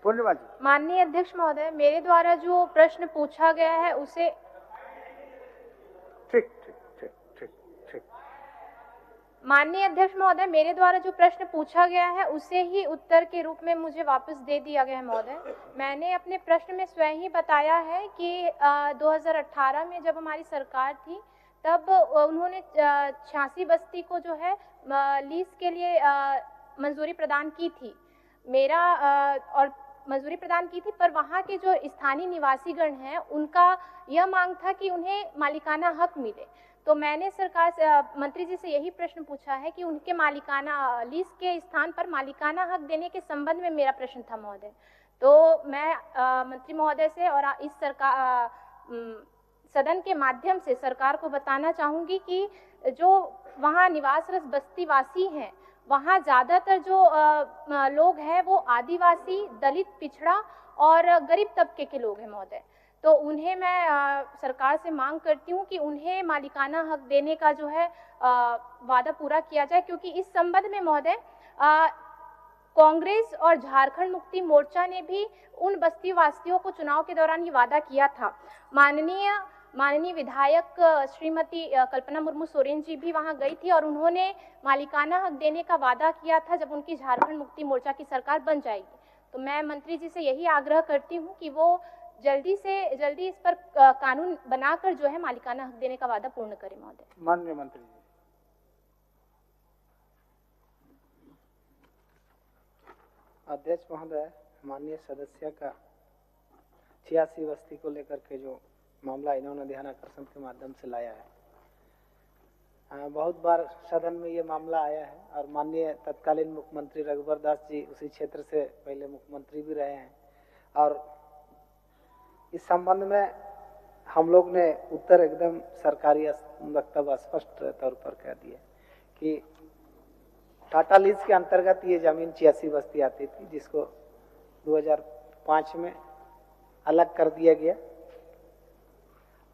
पूर्णिमा जी। माननीय अध्यक्ष महोदय, मेरे द्वारा जो प्रश्न पूछा गया है उसे ठीक ठीक ठीक ठीक ठीक। माननीय अध्यक्ष महोदय, मेरे द्वारा जो प्रश्न पूछा गया है उसे ही उत्तर के रूप में मुझे वापस दे दिया गया है महोदय। मैंने अपने प्रश्न में स्वयं ही बताया है कि 2018 में जब हमारी सरकार थी तब उन्होंने 86 बस्ती को जो है लीज के लिए मंजूरी प्रदान की थी। मेरा और मंजूरी प्रदान की थी, पर वहाँ के जो स्थानीय निवासीगण हैं उनका यह मांग था कि उन्हें मालिकाना हक मिले। तो मैंने सरकार से मंत्री जी से यही प्रश्न पूछा है कि उनके मालिकाना लीज के स्थान पर मालिकाना हक देने के संबंध में मेरा प्रश्न था महोदय। तो मैं मंत्री महोदय से और इस सरकार सदन के माध्यम से सरकार को बताना चाहूंगी कि जो वहाँ निवासरत बस्ती वासी हैं, वहाँ ज़्यादातर जो लोग हैं वो आदिवासी, दलित, पिछड़ा और गरीब तबके के लोग हैं महोदय। तो उन्हें मैं सरकार से मांग करती हूँ कि उन्हें मालिकाना हक देने का जो है वादा पूरा किया जाए, क्योंकि इस संबंध में महोदय कांग्रेस और झारखंड मुक्ति मोर्चा ने भी उन बस्ती वासियों को चुनाव के दौरान ये वादा किया था। माननीय विधायक श्रीमती कल्पना मुर्मू सोरेन जी भी वहां गई थी और उन्होंने मालिकाना हक देने का वादा किया था जब उनकी झारखंड मुक्ति मोर्चा की सरकार बन जाएगी। तो मैं मंत्री जी से यही आग्रह करती हूं कि वो जल्दी से जल्दी इस पर कानून बनाकर जो है मालिकाना हक देने का वादा पूर्ण करें महोदय। माननीय मंत्री जी। अध्यक्ष महोदय, माननीय सदस्य का 86 बस्ती को लेकर के जो मामला इन्होंने ध्यान आकर्षण के माध्यम से लाया है, बहुत बार सदन में ये मामला आया है और माननीय तत्कालीन मुख्यमंत्री रघुवर दास जी उसी क्षेत्र से पहले मुख्यमंत्री भी रहे हैं और इस संबंध में हम लोग ने उत्तर एकदम सरकारी वक्तव्य स्पष्ट तौर पर कह दिए कि टाटा लीज के अंतर्गत ये जमीन 86 बस्ती आती थी, जिसको 2005 में अलग कर दिया गया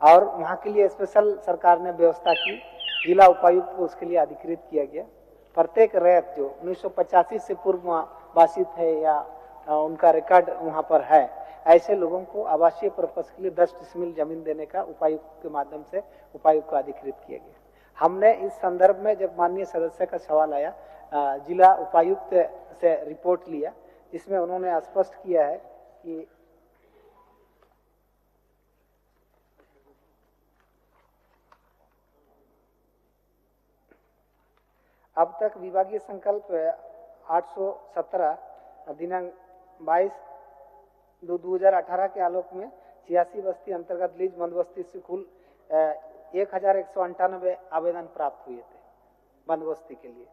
और वहाँ के लिए स्पेशल सरकार ने व्यवस्था की। जिला उपायुक्त को उसके लिए अधिकृत किया गया। प्रत्येक रैयत जो 1985 से पूर्व वासित है या उनका रिकॉर्ड वहाँ पर है, ऐसे लोगों को आवासीय पर्पस के लिए 10 डिसमिल जमीन देने का उपायुक्त के माध्यम से उपायुक्त को अधिकृत किया गया। हमने इस संदर्भ में जब माननीय सदस्य का सवाल आया, जिला उपायुक्त से रिपोर्ट लिया, जिसमें उन्होंने स्पष्ट किया है कि अब तक विभागीय संकल्प 817 दिनांक 22/2/2018 के आलोक में 86 बस्ती अंतर्गत लीज बंदोबस्ती से कुल 1198 आवेदन प्राप्त हुए थे बंदोबस्ती के लिए,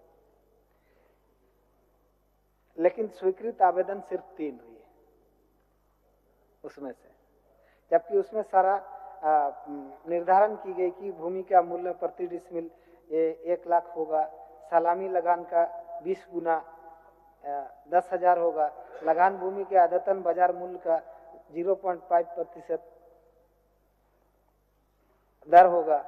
लेकिन स्वीकृत आवेदन सिर्फ 3 हुए उसमें से, जबकि उसमें सारा निर्धारण की गई कि भूमि का मूल्य प्रति डिसमिल 1 लाख होगा, सलामी लगान का 20 गुना 10,000 होगा, लगान भूमि के अद्यतन बाजार मूल्य का 0.5% दर होगा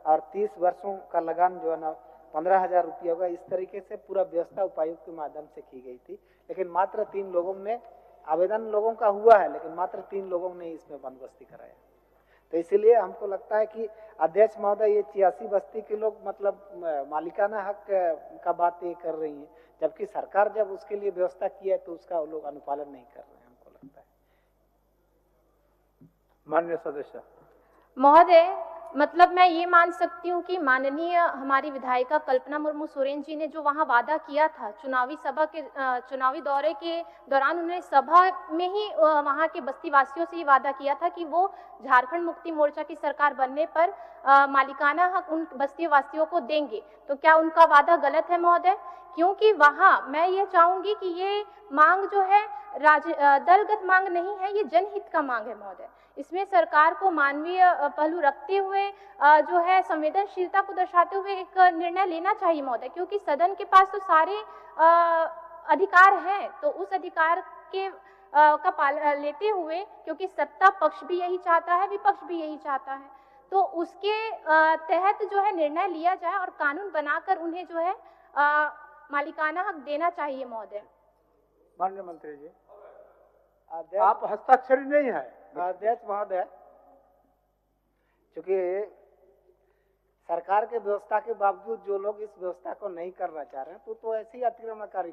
और 30 वर्षों का लगान जो है ना 15,000 रुपया होगा। इस तरीके से पूरा व्यवस्था उपायुक्त के माध्यम से की गई थी, लेकिन मात्र 3 लोगों ने आवेदन लोगों का हुआ है, लेकिन मात्र 3 लोगों ने इसमें बंदोबस्ती कराया। तो इसीलिए हमको लगता है कि अध्यक्ष महोदय ये 86 बस्ती के लोग मतलब मालिकाना हक का बात ये कर रही है, जबकि सरकार जब उसके लिए व्यवस्था की है तो उसका वो लोग अनुपालन नहीं कर रहे हैं, हमको लगता है। माननीय सदस्य महोदय, मतलब मैं ये मान सकती हूँ कि माननीय हमारी विधायिका कल्पना मुर्मू सोरेन जी ने जो वहाँ वादा किया था चुनावी दौरे के दौरान, उन्होंने सभा में ही वहाँ के बस्ती वासियों से ये वादा किया था कि वो झारखंड मुक्ति मोर्चा की सरकार बनने पर मालिकाना हक उन बस्ती वासियों को देंगे। तो क्या उनका वादा गलत है महोदय? क्योंकि वहाँ मैं ये चाहूंगी कि ये मांग जो है दलगत मांग नहीं है, ये जनहित का मांग है महोदय। इसमें सरकार को मानवीय पहलू रखते हुए जो है संवेदनशीलता को दर्शाते हुए एक निर्णय लेना चाहिए महोदय, क्योंकि सदन के पास तो सारे अधिकार हैं, तो उस अधिकार के का पालन लेते हुए, क्योंकि सत्ता पक्ष भी यही चाहता है, विपक्ष भी यही चाहता है, तो उसके तहत जो है निर्णय लिया जाए और कानून बनाकर उन्हें जो है मालिकाना हक देना चाहिए महोदय। माननीय मंत्री जी। आप हस्ताक्षरी नहीं है। अध्यक्ष महोदय, चूंकि सरकार के व्यवस्था के बावजूद जो लोग इस व्यवस्था को नहीं करना चाह रहे हैं तो ऐसे ही अतिक्रमणकारी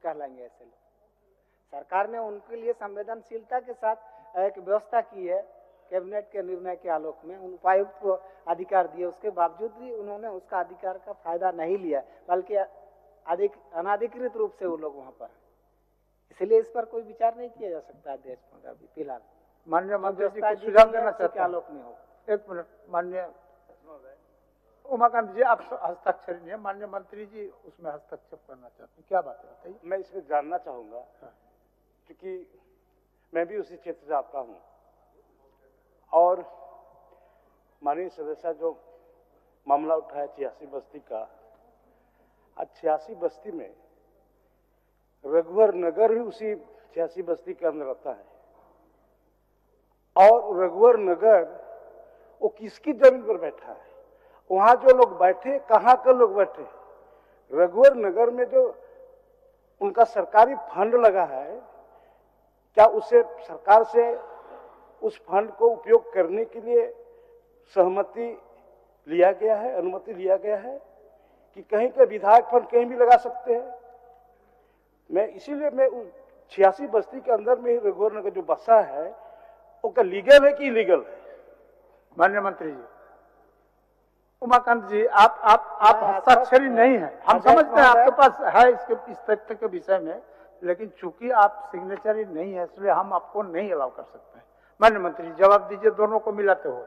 कहलाएंगे। ऐसे लोग, सरकार ने उनके लिए संवेदनशीलता के साथ एक व्यवस्था की है, कैबिनेट के निर्णय के आलोक में उन उपायुक्त को अधिकार दिए, उसके बावजूद भी उन्होंने उसका अधिकार का फायदा नहीं लिया, बल्कि अनाधिकृत रूप से वो लोग वहां पर, इसलिए इस पर कोई विचार नहीं किया जा सकता अध्यक्ष महोदय अभी फिलहाल। माननीय मंत्री जी को सुझाव देना चाहते हैं। आलोक में हो। एक मिनट, माननीय उमाकांत जी, आप हस्ताक्षरी नहीं है, माननीय मंत्री जी उसमें हस्तक्षेप करना चाहते हैं, क्या बात है बताइए। मैं इसमें जानना चाहूंगा, क्योंकि मैं भी उसी क्षेत्र से आता हूं और माननीय सदस्य जो मामला उठाया 86 बस्ती का, 86 बस्ती में रघुवर नगर भी उसी 86 बस्ती के अंदर आता है, और रघुवर नगर वो किसकी जमीन पर बैठा है, वहां जो लोग बैठे, कहाँ के लोग बैठे, रघुवर नगर में जो उनका सरकारी फंड लगा है, क्या उसे सरकार से उस फंड को उपयोग करने के लिए सहमति लिया गया है, अनुमति लिया गया है, कि कहीं का विधायक फंड कहीं भी लगा सकते हैं? मैं इसीलिए मैं 86 बस्ती के अंदर में ही रघुवर नगर जो बसा है वो क्या लीगल है कि इलीगल है? माननीय मंत्री जी, उमाकांत जी, आप हस्ताक्षरी नहीं है, हम समझते हैं आपके पास है इसके इस तथ्य के विषय में, लेकिन चूंकि आप सिग्नेचरी नहीं है इसलिए हम आपको नहीं अलाउ कर सकते हैं। माननीय मंत्री जी, जवाब दीजिए, दोनों को मिलाते हो।